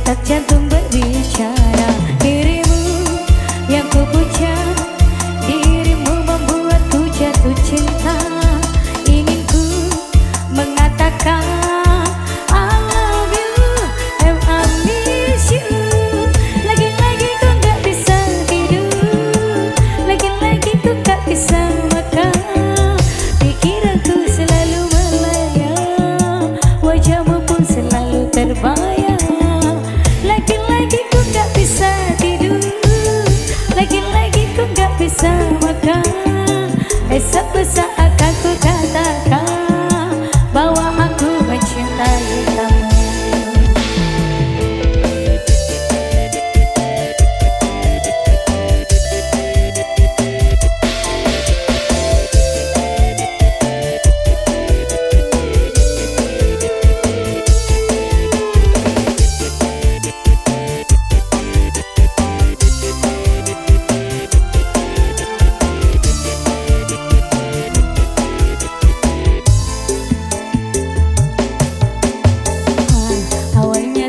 detak jantung berbicara. Dirimu yang ku puja, dirimu membuatku jatuh cinta. Ingin ku mengatakan I love you and I miss you. Lagi-lagi ku gak bisa tidur, lagi-lagi ku gak bisa makan. Pikiranku selalu melayang, wajahmu pun selalu terbayang. Lagi-lagi ku gak bisa tidur, lagi-lagi ku gak bisa makan. Satu saat aku katakan bahwa aku mencintai kamu.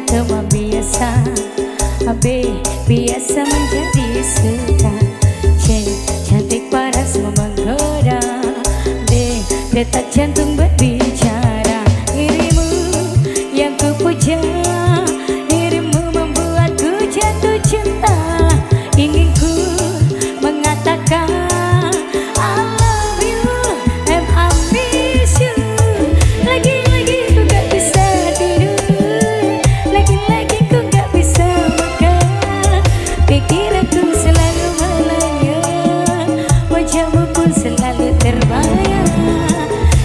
Teman biasa, biasa menjadi suka. Cantik paras menggoda, detak jantung berbicara. Dirimu yang ku puja, dirimu membuatku jatuh cinta. Ingin ku mengatakan I love you and I miss you. Lagi-lagi ku gak bisa tidur, lagi-lagi ku gak bisa makan. Pikiranku selalu melayang, wajahmu pun selalu terbayang.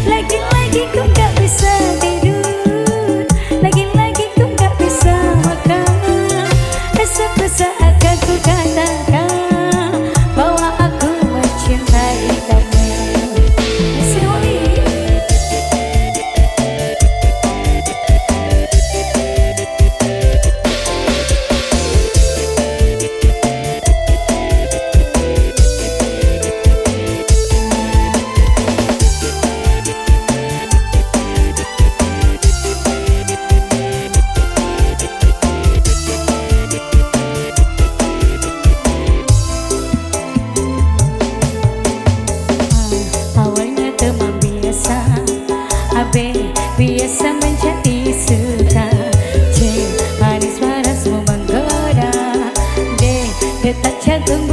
Lagi-lagi ku gak bisa tidur, lagi-lagi ku gak bisa makan. Satu saat kan ku katakan bahwa aku mencintai kamu. Awalnya teman biasa, biasa menjadi suka. Manis parasmu menggoda, detak jantung